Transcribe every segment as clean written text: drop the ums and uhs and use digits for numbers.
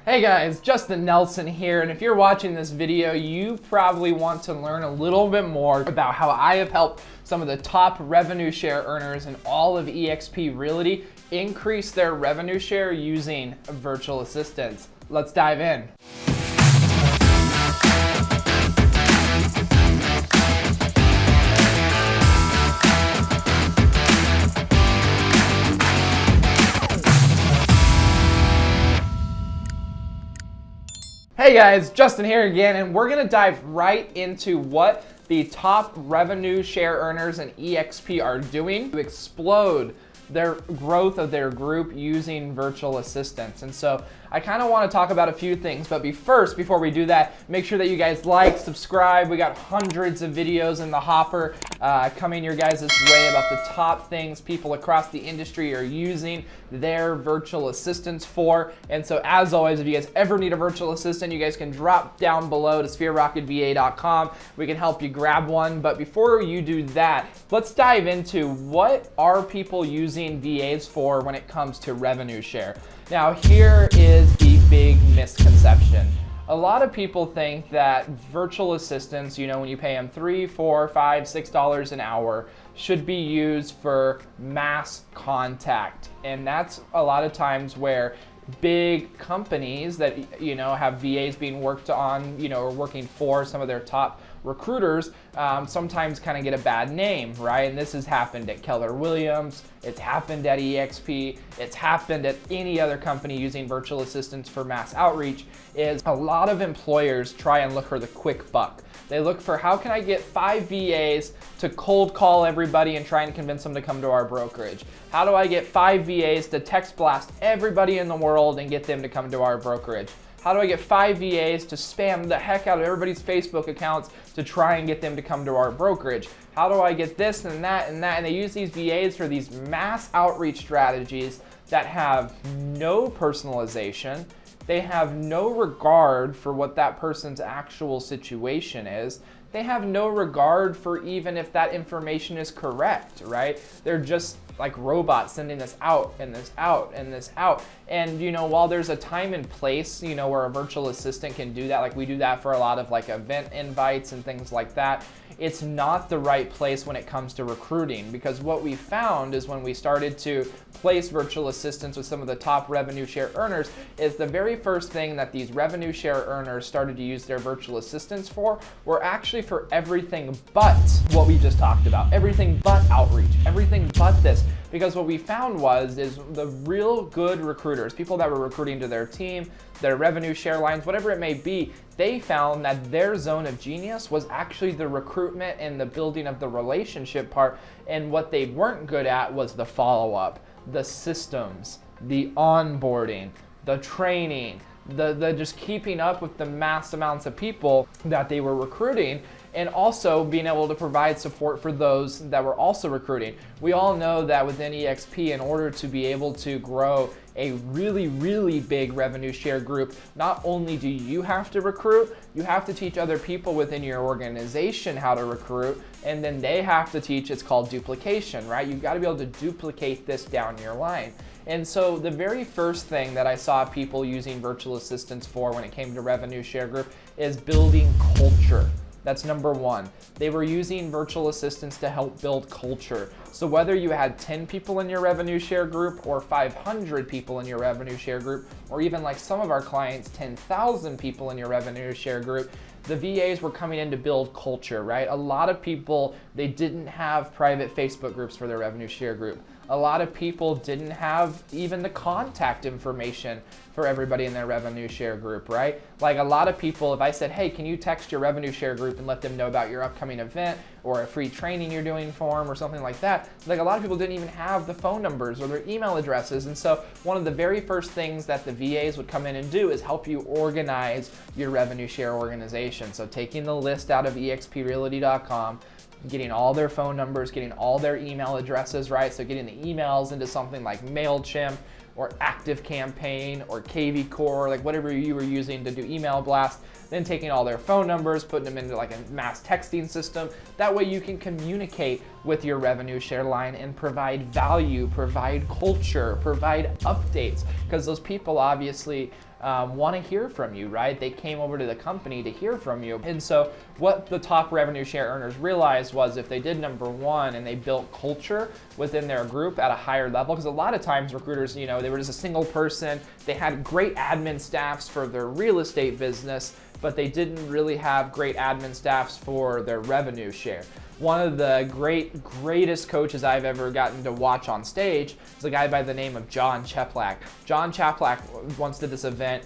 Hey guys, Justin Nelson here, and if you're watching this video, you probably want to learn a little bit more about how I have helped some of the top revenue share earners in all of eXp Realty increase their revenue share using virtual assistants. Let's dive in. Hey guys, Justin here again, and we're gonna dive right into what the top revenue share earners in eXp are doing to explode their growth of their group using virtual assistants. And so I kind of want to talk about a few things, but before we do that, make sure that you guys like, subscribe. We got hundreds of videos in the hopper coming your guys' way about the top things people across the industry are using their virtual assistants for. And so as always, if you guys ever need a virtual assistant, you guys can drop down below to sphererocketva.com. We can help you grab one. But before you do that, let's dive into what are people using VAs for when it comes to revenue share. Now, here is the big misconception. A lot of people think that virtual assistants, you know, when you pay them $3, $4, $5, $6 an hour, should be used for mass contact. And that's a lot of times where big companies that, you know, have VAs being worked on, you know, or working for some of their top recruiters sometimes kind of get a bad name, right? And this has happened at Keller Williams, it's happened at eXp, it's happened at any other company using virtual assistants for mass outreach. Is a lot of employers try and look for the quick buck. They look for, how can I get 5 VAs to cold call everybody and try and convince them to come to our brokerage? How do I get 5 VAs to text blast everybody in the world and get them to come to our brokerage? How do I get 5 VAs to spam the heck out of everybody's Facebook accounts to try and get them to come to our brokerage? How do I get this and that and that? And they use these VAs for these mass outreach strategies that have no personalization. They have no regard for what that person's actual situation is. They have no regard for even if that information is correct, right? They're just like robots sending this out and this out and this out. And you know, while there's a time and place, you know, where a virtual assistant can do that, like we do that for a lot of like event invites and things like that, it's not the right place when it comes to recruiting. Because what we found is when we started to place virtual assistants with some of the top revenue share earners, is the very first thing that these revenue share earners started to use their virtual assistants for were actually for everything but what we just talked about, everything but outreach, everything but this. Because what we found is the real good recruiters, people that were recruiting to their team, their revenue share lines, whatever it may be, they found that their zone of genius was actually the recruitment and the building of the relationship part. And what they weren't good at was the follow-up, the systems, the onboarding, the training, the just keeping up with the mass amounts of people that they were recruiting, and also being able to provide support for those that were also recruiting. We all know that within eXp, in order to be able to grow a really, really big revenue share group, not only do you have to recruit, you have to teach other people within your organization how to recruit, and then they have to teach, it's called duplication, right? You've got to be able to duplicate this down your line. And so the very first thing that I saw people using virtual assistants for when it came to revenue share group is building culture. That's number one. They were using virtual assistants to help build culture. So whether you had 10 people in your revenue share group or 500 people in your revenue share group, or even like some of our clients, 10,000 people in your revenue share group, the VAs were coming in to build culture, right? A lot of people, they didn't have private Facebook groups for their revenue share group. A lot of people didn't have even the contact information for everybody in their revenue share group, right? Like a lot of people, if I said, hey, can you text your revenue share group and let them know about your upcoming event or a free training you're doing for them or something like that, like a lot of people didn't even have the phone numbers or their email addresses. And so one of the very first things that the VAs would come in and do is help you organize your revenue share organization. So taking the list out of exprealty.com, getting all their phone numbers, getting all their email addresses, right? So getting the emails into something like MailChimp or ActiveCampaign or KV Core, like whatever you were using to do email blast, then taking all their phone numbers, putting them into like a mass texting system. That way you can communicate with your revenue share line and provide value, provide culture, provide updates, because those people obviously want to hear from you, right? They came over to the company to hear from you. And so what the top revenue share earners realized was if they did number one and they built culture within their group at a higher level, because a lot of times recruiters, they were just a single person, they had great admin staffs for their real estate business, but they didn't really have great admin staffs for their revenue share. One of the greatest coaches I've ever gotten to watch on stage is a guy by the name of John Cheplack. John Cheplack once did this event.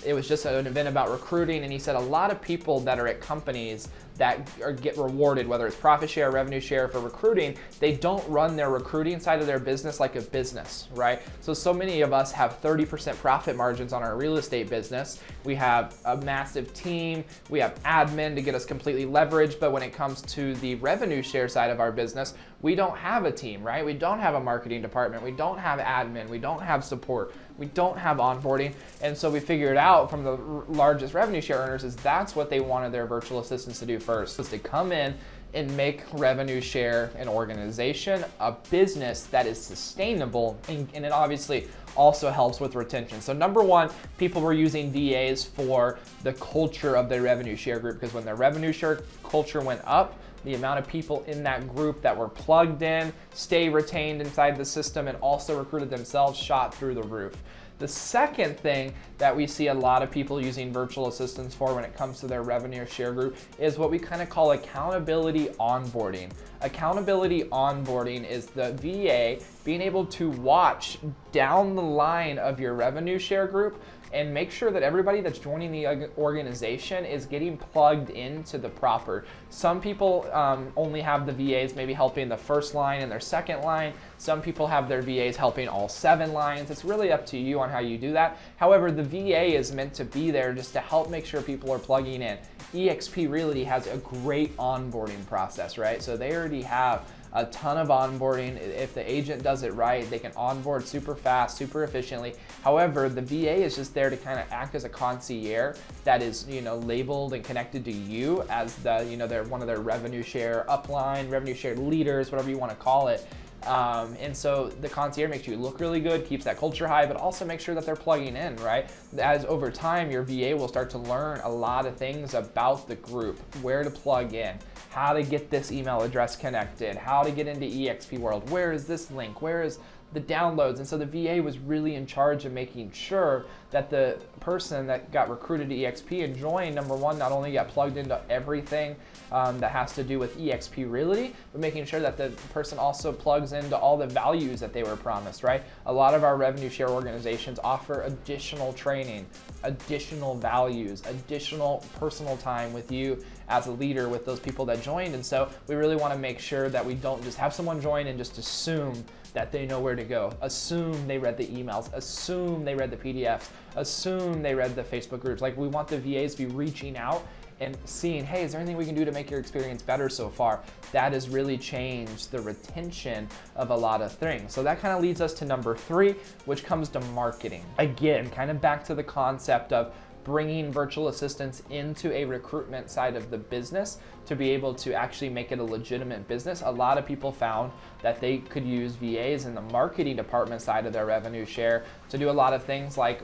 It was just an event about recruiting, and he said a lot of people that are at companies that get rewarded, whether it's profit share, revenue share for recruiting, they don't run their recruiting side of their business like a business, right? So many of us have 30% profit margins on our real estate business. We have a massive team, we have admin to get us completely leveraged, but when it comes to the revenue share side of our business, we don't have a team, right? We don't have a marketing department, we don't have admin, we don't have support, we don't have onboarding. And so we figured out from the largest revenue share earners is that's what they wanted their virtual assistants to do first, was to come in and make revenue share an organization, a business that is sustainable, and it obviously also helps with retention. So number one, people were using VAs for the culture of their revenue share group, because when their revenue share culture went up, the amount of people in that group that were plugged in, stay retained inside the system, and also recruited themselves shot through the roof. The second thing that we see a lot of people using virtual assistants for when it comes to their revenue share group is what we kind of call accountability onboarding. Accountability onboarding is the VA being able to watch down the line of your revenue share group and make sure that everybody that's joining the organization is getting plugged into the proper. Some people only have the VAs maybe helping the first line and their second line. Some people have their VAs helping all 7 lines. It's really up to you on how you do that. However, the VA is meant to be there just to help make sure people are plugging in. eXp Realty has a great onboarding process, right? So they already have a ton of onboarding. If the agent does it right, they can onboard super fast, super efficiently. However, the VA is just there to kind of act as a concierge that is, labeled and connected to you as the, they're one of their revenue share upline, revenue share leaders, whatever you want to call it. And so the concierge makes you look really good, keeps that culture high, but also makes sure that they're plugging in, right? As over time, your VA will start to learn a lot of things about the group, where to plug in, how to get this email address connected, how to get into eXp World, where is this link, where is the downloads. And so the VA was really in charge of making sure that the person that got recruited to eXp and joined, number one, not only got plugged into everything that has to do with eXp Realty, but making sure that the person also plugs into all the values that they were promised, right? A lot of our revenue share organizations offer additional training, additional values, additional personal time with you as a leader with those people that joined. And so we really want to make sure that we don't just have someone join and just assume that they know where to go, assume they read the emails, assume they read the PDFs, assume they read the Facebook groups. Like, we want the VAs to be reaching out and seeing, hey, is there anything we can do to make your experience better so far? That has really changed the retention of a lot of things. So that kind of leads us to number 3, which comes to marketing. Again, kind of back to the concept of bringing virtual assistants into a recruitment side of the business to be able to actually make it a legitimate business. A lot of people found that they could use VAs in the marketing department side of their revenue share to do a lot of things like,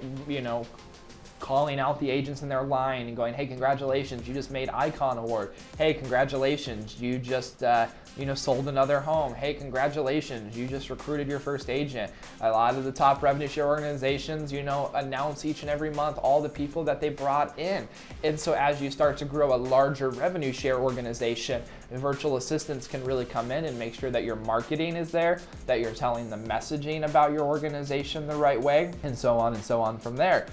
calling out the agents in their line and going, hey, congratulations, you just made Icon Award. Hey, congratulations, you just sold another home. Hey, congratulations, you just recruited your first agent. A lot of the top revenue share organizations, announce each and every month all the people that they brought in. And so as you start to grow a larger revenue share organization, virtual assistants can really come in and make sure that your marketing is there, that you're telling the messaging about your organization the right way, and so on from there.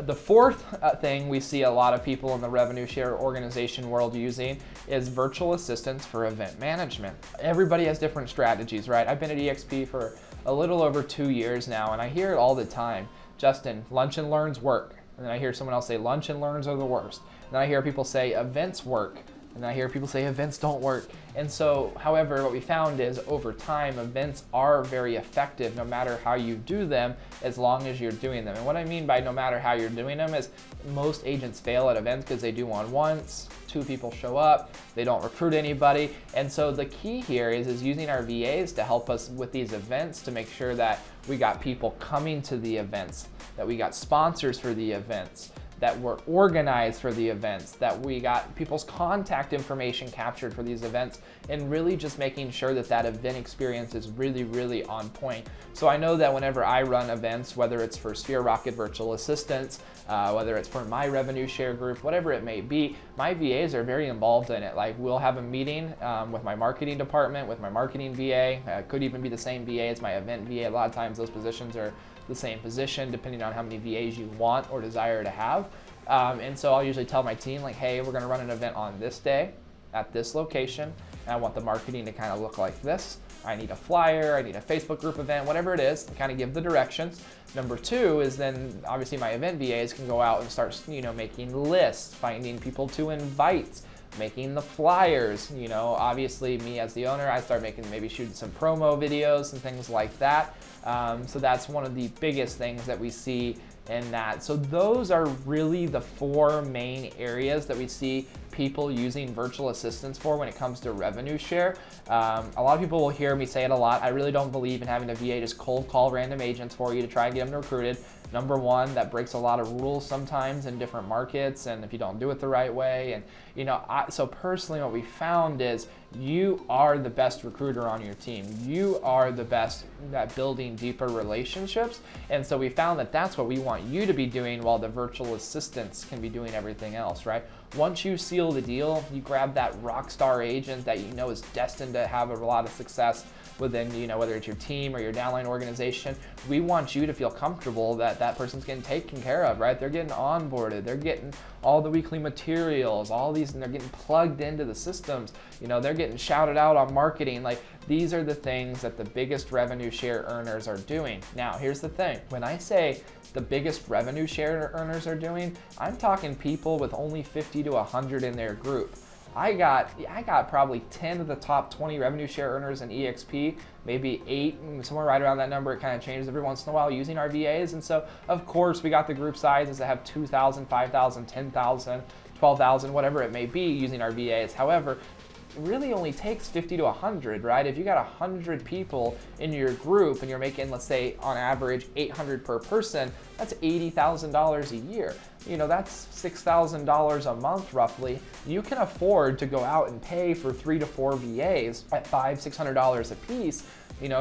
The fourth thing we see a lot of people in the revenue share organization world using is virtual assistants for event management. Everybody has different strategies, right? I've been at eXp for a little over 2 years now, and I hear it all the time. Justin, lunch and learns work. And then I hear someone else say lunch and learns are the worst. And then I hear people say events work. And I hear people say events don't work. And so, however, what we found is over time, events are very effective no matter how you do them, as long as you're doing them. And what I mean by no matter how you're doing them is most agents fail at events because they do one once, 2 people show up, they don't recruit anybody. And so the key here is using our VAs to help us with these events to make sure that we got people coming to the events, that we got sponsors for the events, that we're organized for the events, that we got people's contact information captured for these events, and really just making sure that that event experience is really, really on point. So I know that whenever I run events, whether it's for Sphere Rocket Virtual Assistants, whether it's for my revenue share group, whatever it may be, my VAs are very involved in it. Like we'll have a meeting with my marketing department, with my marketing VA, could even be the same VA as my event VA. A lot of times those positions are the same position depending on how many VAs you want or desire to have. And so I'll usually tell my team like, hey, we're gonna run an event on this day at this location, and I want the marketing to kind of look like this. I need a flyer, I need a Facebook group event, whatever it is, to kind of give the directions. Number 2 is then obviously my event VAs can go out and start, making lists, finding people to invite, making the flyers. Obviously me as the owner, I start maybe shooting some promo videos and things like that. So that's one of the biggest things that we see in that. So those are really the 4 main areas that we see people using virtual assistants for when it comes to revenue share. A lot of people will hear me say it a lot. I really don't believe in having a VA just cold call random agents for you to try and get them recruited. Number 1, that breaks a lot of rules sometimes in different markets, and if you don't do it the right way. And so personally what we found is you are the best recruiter on your team. You are the best at building deeper relationships. And so we found that that's what we want you to be doing while the virtual assistants can be doing everything else, right? Once you seal the deal, you grab that rock star agent that you know is destined to have a lot of success within, whether it's your team or your downline organization. We want you to feel comfortable that that person's getting taken care of, right? They're getting onboarded, they're getting all the weekly materials, all these, and they're getting plugged into the systems. They're getting shouted out on marketing. Like, these are the things that the biggest revenue share earners are doing. Now, here's the thing. When I say the biggest revenue share earners are doing, I'm talking people with only 50 to 100 in their group. I got probably 10 of the top 20 revenue share earners in EXP, maybe 8, somewhere right around that number. It kind of changes every once in a while using our VAs. And so, of course, we got the group sizes that have 2,000, 5,000, 10,000, 12,000, whatever it may be using our VAs. However, it really only takes 50 to 100, right? If you got 100 people in your group and you're making, let's say, on average, $800 per person, that's $80,000 a year. That's $6,000 a month roughly. You can afford to go out and pay for 3 to 4 VAs at $500, $600 a piece.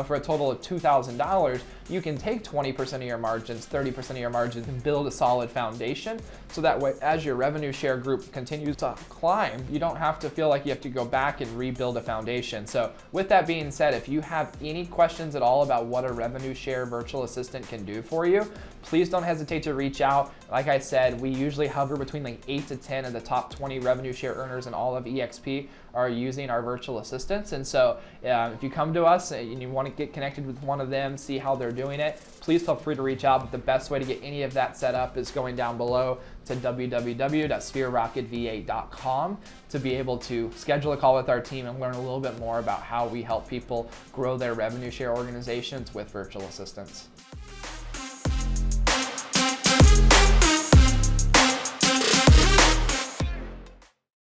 For a total of $2,000, you can take 20% of your margins, 30% of your margins, and build a solid foundation. So that way, as your revenue share group continues to climb, you don't have to feel like you have to go back and rebuild a foundation. So with that being said, if you have any questions at all about what a revenue share virtual assistant can do for you, please don't hesitate to reach out. Like I said, we usually hover between like 8 to 10 of the top 20 revenue share earners in all of EXP are using our virtual assistants. And so if you come to us and you want to get connected with one of them, see how they're doing it, please feel free to reach out. But the best way to get any of that set up is going down below to www.sphererocketva.com to be able to schedule a call with our team and learn a little bit more about how we help people grow their revenue share organizations with virtual assistants.